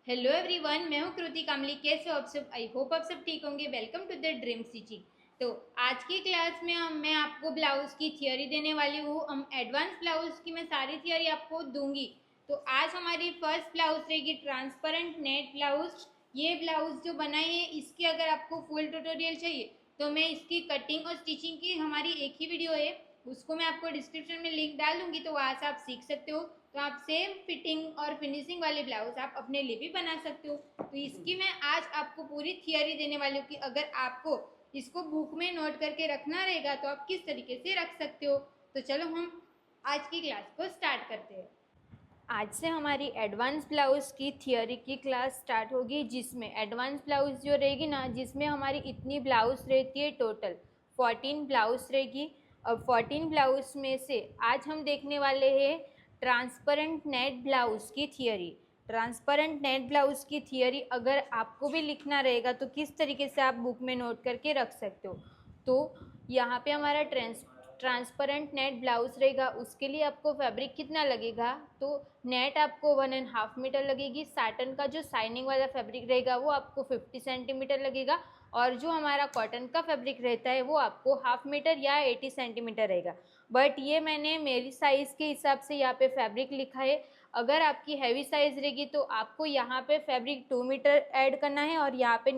Hello everyone, मैं हूँ कृति कामली। कैसे हो आप सब? आई होप आप सब ठीक होंगे। Welcome to the dream stitching. तो आज की क्लास में मैं आपको ब्लाउज की थियोरी देने वाली हूँ। हम एडवांस ब्लाउज की मैं सारी थियोरी आपको दूंगी। तो आज हमारी फर्स्ट ब्लाउज रहेगी ट्रांसपेरेंट नेट ब्लाउज। ये ब्लाउज जो बनाई है, इसकी अगर आपको फुल ट्यूटोरियल चाहिए तो मैं इसकी कटिंग और स्टिचिंग की हमारी एक ही वीडियो है, उसको मैं आपको डिस्क्रिप्शन में लिंक डाल दूंगी, तो वहाँ से आप सीख सकते हो। तो आप सेम फिटिंग और फिनिशिंग वाले ब्लाउज आप अपने लिए भी बना सकते हो। तो इसकी मैं आज आपको पूरी थियोरी देने वाली हूँ कि अगर आपको इसको बुक में नोट करके रखना रहेगा तो आप किस तरीके से रख सकते हो। तो चलो हम आज की क्लास को स्टार्ट करते हैं। आज से हमारी एडवांस ब्लाउज की थियोरी की क्लास स्टार्ट होगी, जिसमें एडवांस ब्लाउज जो रहेगी ना, जिसमें हमारी इतनी ब्लाउज रहती है, टोटल 14 ब्लाउज रहेगी। अब 14 ब्लाउज में से आज हम देखने वाले हैं ट्रांसपेरेंट नेट ब्लाउज की थियोरी। ट्रांसपेरेंट नेट ब्लाउज की थियोरी अगर आपको भी लिखना रहेगा तो किस तरीके से आप बुक में नोट करके रख सकते हो। तो यहाँ पे हमारा ट्रांसपेरेंट नेट ब्लाउज रहेगा। उसके लिए आपको फैब्रिक कितना लगेगा, तो नेट आपको 1.5 मीटर लगेगी। साटन का जो शाइनिंग वाला फैब्रिक रहेगा वो आपको 50 सेंटीमीटर लगेगा, और जो हमारा कॉटन का फैब्रिक रहता है वो आपको 1/2 मीटर या 80 सेंटीमीटर रहेगा। बट ये मैंने मेरी साइज़ के हिसाब से यहाँ पे फैब्रिक लिखा है। अगर आपकी हैवी साइज़ रहेगी तो आपको यहाँ पे फैब्रिक 2 मीटर ऐड करना है, और यहाँ पे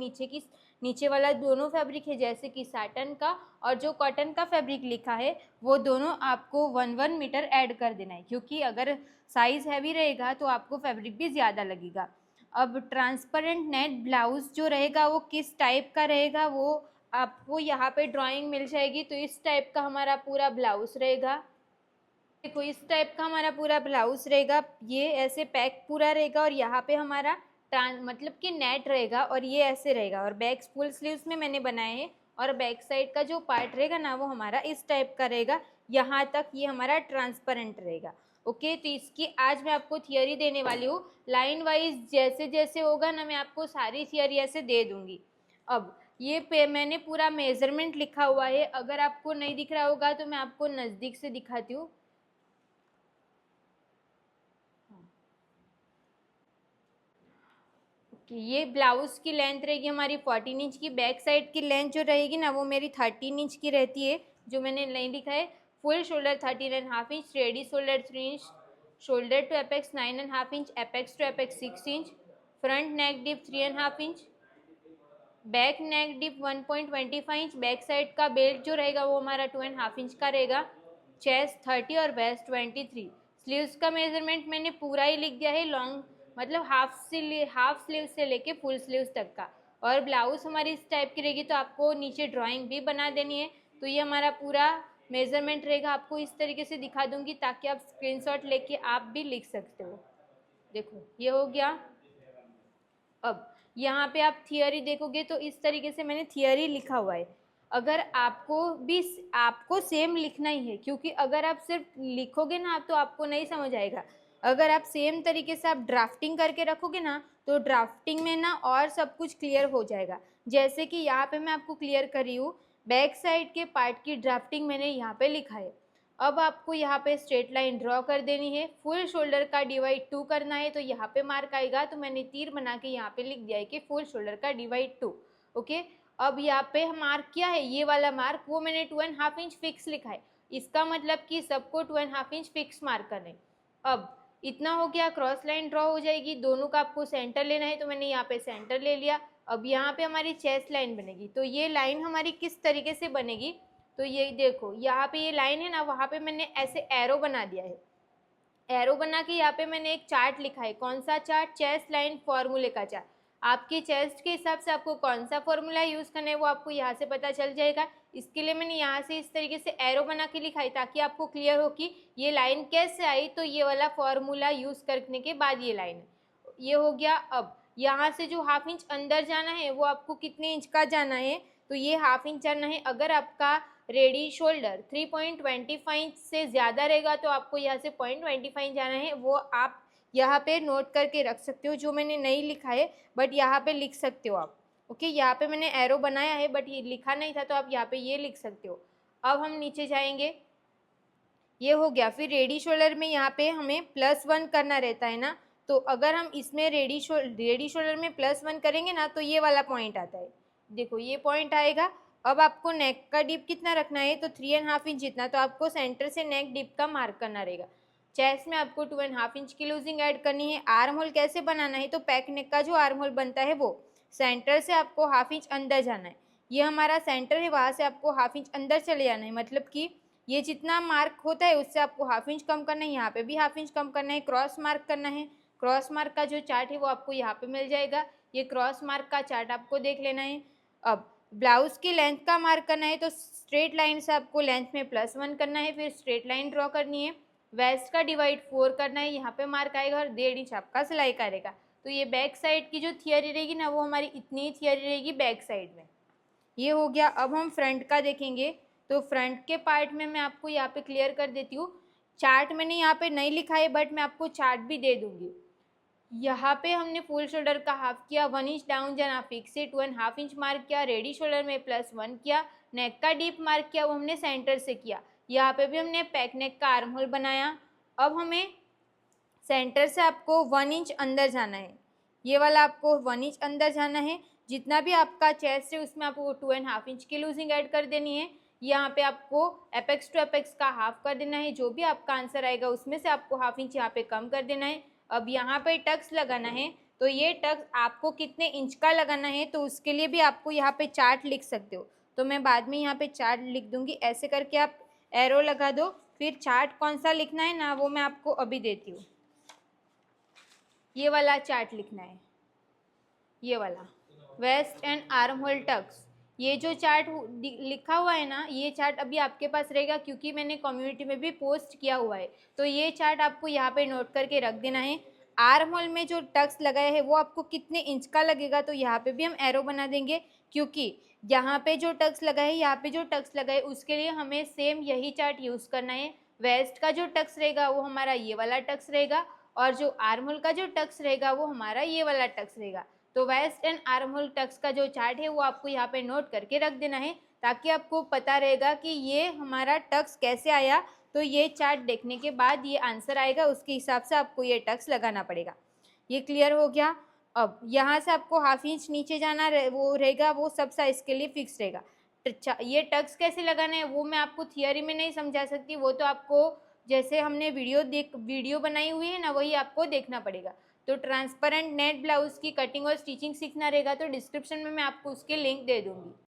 नीचे वाला दोनों फैब्रिक है, जैसे कि साटन का और जो कॉटन का फैब्रिक लिखा है, वो दोनों आपको 1 मीटर ऐड कर देना है, क्योंकि अगर साइज़ हैवी रहेगा तो आपको फैब्रिक भी ज़्यादा लगेगा। अब ट्रांसपेरेंट नेट ब्लाउज जो रहेगा वो किस टाइप का रहेगा वो आपको यहाँ पे ड्राइंग मिल जाएगी। तो इस टाइप का हमारा पूरा ब्लाउज रहेगा। देखो, इस टाइप का हमारा पूरा ब्लाउज रहेगा। ये ऐसे पैक पूरा रहेगा, और यहाँ पे हमारा मतलब कि नेट रहेगा, और ये ऐसे रहेगा। और बैक फुल स्लीव्स में मैंने बनाए हैं, और बैक साइड का जो पार्ट रहेगा ना वो हमारा इस टाइप का रहेगा। यहाँ तक ये हमारा ट्रांसपेरेंट रहेगा। ओके, तो इसकी आज मैं आपको थियोरी देने वाली हूँ। लाइन वाइज जैसे जैसे होगा ना, मैं आपको सारी थियोरी ऐसे दे दूंगी। अब ये पे मैंने पूरा मेजरमेंट लिखा हुआ है। अगर आपको नहीं दिख रहा होगा तो मैं आपको नज़दीक से दिखाती हूँ। ये ब्लाउज की लेंथ रहेगी हमारी 14 इंच की। बैक साइड की लेंथ जो रहेगी ना वो मेरी 13 इंच की रहती है, जो मैंने नहीं लिखा है। Full shoulder 13.5 inch, ready shoulder 3 inch, shoulder to apex 9.5 inch, apex to apex 6 inch, front neck dip 3.5 inch, back neck dip 1.25 inch. Back side का बेल्ट जो रहेगा वो हमारा 2.5 इंच का रहेगा। चेस्ट 30 और वेस्ट 23। स्लीव्स का मेजरमेंट मैंने पूरा ही लिख दिया है, लॉन्ग मतलब हाफ स्लीव से लेके फुल स्लीव्स तक का। और ब्लाउज हमारी इस टाइप की रहेगी, तो आपको नीचे ड्राइंग भी बना देनी है। तो ये हमारा पूरा मेजरमेंट रहेगा। आपको इस तरीके से दिखा दूंगी ताकि आप स्क्रीनशॉट लेके आप भी लिख सकते हो। देखो, ये हो गया। अब यहाँ पे आप थियोरी देखोगे तो इस तरीके से मैंने थियोरी लिखा हुआ है। अगर आपको सेम लिखना ही है, क्योंकि अगर आप सिर्फ लिखोगे ना तो आपको नहीं समझ आएगा। अगर आप सेम तरीके से आप ड्राफ्टिंग करके रखोगे ना, तो ड्राफ्टिंग में ना और सब कुछ क्लियर हो जाएगा। जैसे कि यहाँ पे मैं आपको क्लियर कर रही हूँ, बैक साइड के पार्ट की ड्राफ्टिंग मैंने यहाँ पे लिखा है। अब आपको यहाँ पे स्ट्रेट लाइन ड्रॉ कर देनी है। फुल शोल्डर का डिवाइड 2 करना है, तो यहाँ पे मार्क आएगा। तो मैंने तीर बना के यहाँ पे लिख दिया है कि फुल शोल्डर का डिवाइड 2। ओके, अब यहाँ पे मार्क किया है, ये वाला मार्क वो मैंने 2.5 इंच फिक्स लिखा है। इसका मतलब कि सबको 2.5 इंच फिक्स मार्क करना है। अब इतना हो गया, क्रॉस लाइन ड्रॉ हो जाएगी। दोनों का आपको सेंटर लेना है, तो मैंने यहाँ पे सेंटर ले लिया। अब यहाँ पे हमारी चेस्ट लाइन बनेगी। तो ये लाइन हमारी किस तरीके से बनेगी, तो ये देखो, यहाँ पे ये लाइन है ना, वहाँ पे मैंने ऐसे एरो बना दिया है। एरो बना के यहाँ पे मैंने एक चार्ट लिखा है। कौन सा चार्ट? चेस्ट लाइन फॉर्मूले का चार्ट। आपकी चेस्ट के हिसाब से आपको कौन सा फॉर्मूला यूज करना है वो आपको यहाँ से पता चल जाएगा। इसके लिए मैंने यहाँ से इस तरीके से एरो बना के लिखा है, ताकि आपको क्लियर हो कि ये लाइन कैसे आई। तो ये वाला फॉर्मूला यूज करने के बाद ये लाइन, ये हो गया। अब यहाँ से जो 1/2 इंच अंदर जाना है वो आपको कितने इंच का जाना है, तो ये 1/2 इंच जाना है। अगर आपका रेडी शोल्डर 3.25 से ज़्यादा रहेगा तो आपको यहाँ से 0.25 जाना है। वो आप यहाँ पे नोट करके रख सकते हो, जो मैंने नहीं लिखा है बट यहाँ पे लिख सकते हो आप। ओके, यहाँ पे मैंने एरो बनाया है बट ये लिखा नहीं था, तो आप यहाँ पे ये लिख सकते हो। अब हम नीचे जाएंगे, ये हो गया। फिर रेडी शोल्डर में यहाँ पे हमें +1 करना रहता है ना, तो अगर हम इसमें रेडी शोल्डर में +1 करेंगे ना तो ये वाला पॉइंट आता है, देखो ये पॉइंट आएगा। अब आपको नेक का डिप कितना रखना है, तो 3.5 इंच जितना, तो आपको सेंटर से नेक डिप का मार्क करना रहेगा। चेस्ट में आपको 2.5 इंच की लूजिंग ऐड करनी है। आर्म होल कैसे बनाना है, तो पैक नेक का जो आर्म होल बनता है वो सेंटर से आपको 1/2 इंच अंदर जाना है। ये हमारा सेंटर है, वहाँ से आपको 1/2 इंच अंदर चले जाना है, मतलब कि ये जितना मार्क होता है उससे आपको 1/2 इंच कम करना है, यहाँ पे भी 1/2 इंच कम करना है, क्रॉस मार्क करना है। क्रॉस मार्क का जो चार्ट है वो आपको यहाँ पे मिल जाएगा, ये क्रॉस मार्क का चार्ट आपको देख लेना है। अब ब्लाउज की लेंथ का मार्क करना है, तो स्ट्रेट लाइन से आपको लेंथ में +1 करना है, फिर स्ट्रेट लाइन ड्रॉ करनी है। वेस्ट का डिवाइड 4 करना है, यहाँ पे मार्क आएगा और 1.5 इंच आपका सिलाई का रहेगा। तो ये बैक साइड की जो थियरी रहेगी ना, वो हमारी इतनी ही थियरी रहेगी बैक साइड में। ये हो गया। अब हम फ्रंट का देखेंगे, तो फ्रंट के पार्ट में मैं आपको यहाँ पे क्लियर कर देती हूँ। चार्ट मैंने यहाँ पे नहीं लिखा है, बट मैं आपको चार्ट भी दे दूँगी। यहाँ पे हमने फुल शोल्डर का हाफ किया, 1 इंच डाउन जाना, फिक्स से 2.5 इंच मार्क किया, रेडी शोल्डर में +1 किया, नेक का डीप मार्क किया, वो हमने सेंटर से किया। यहाँ पे भी हमने पैक नेक का आर्म होल बनाया। अब हमें सेंटर से आपको 1 इंच अंदर जाना है, ये वाला आपको 1 इंच अंदर जाना है। जितना भी आपका चेस्ट है उसमें आपको 2.5 इंच की लूजिंग ऐड कर देनी है। यहाँ पे आपको एपेक्स टू एपेक्स का हाफ कर देना है, जो भी आपका आंसर आएगा उसमें से आपको 1/2 इंच यहाँ पे कम कर देना है। अब यहाँ पे टक्स लगाना है, तो ये टक्स आपको कितने इंच का लगाना है, तो उसके लिए भी आपको यहाँ पे चार्ट लिख सकते हो। तो मैं बाद में यहाँ पे चार्ट लिख दूँगी, ऐसे करके आप एरो लगा दो। फिर चार्ट कौन सा लिखना है ना, वो मैं आपको अभी देती हूँ। ये वाला चार्ट लिखना है, ये वाला waist and arm hole tucks. ये जो चार्ट लिखा हुआ है ना, ये चार्ट अभी आपके पास रहेगा, क्योंकि मैंने कम्युनिटी में भी पोस्ट किया हुआ है। तो ये चार्ट आपको यहाँ पे नोट करके रख देना है। आर्म होल में जो टक्स लगाया है वो आपको कितने इंच का लगेगा, तो यहाँ पे भी हम एरो बना देंगे, क्योंकि यहाँ पे जो टक्स लगा है, यहाँ पे जो टक्स लगा है, उसके लिए हमें सेम यही चार्ट यूज़ करना है। वेस्ट का जो टक्स रहेगा वो हमारा ये वाला टक्स रहेगा, और जो आर्म होल का जो टक्स रहेगा वो हमारा ये वाला टक्स रहेगा। तो waist and arm hole tucks का जो चार्ट है वो आपको यहाँ पे नोट करके रख देना है, ताकि आपको पता रहेगा कि ये हमारा टक्स कैसे आया। तो ये चार्ट देखने के बाद ये आंसर आएगा, उसके हिसाब से आपको ये टक्स लगाना पड़ेगा। ये क्लियर हो गया। अब यहाँ से आपको 1/2 इंच नीचे जाना वो रहेगा, वो सब साइज के लिए फिक्स रहेगा। ये टक्स कैसे लगाना है वो मैं आपको थियरी में नहीं समझा सकती, वो तो आपको जैसे हमने वीडियो बनाई हुई है ना, वही आपको देखना पड़ेगा। तो ट्रांसपेरेंट नेट ब्लाउज की कटिंग और स्टिचिंग सीखना रहेगा, तो डिस्क्रिप्शन में मैं आपको उसके लिंक दे दूँगी।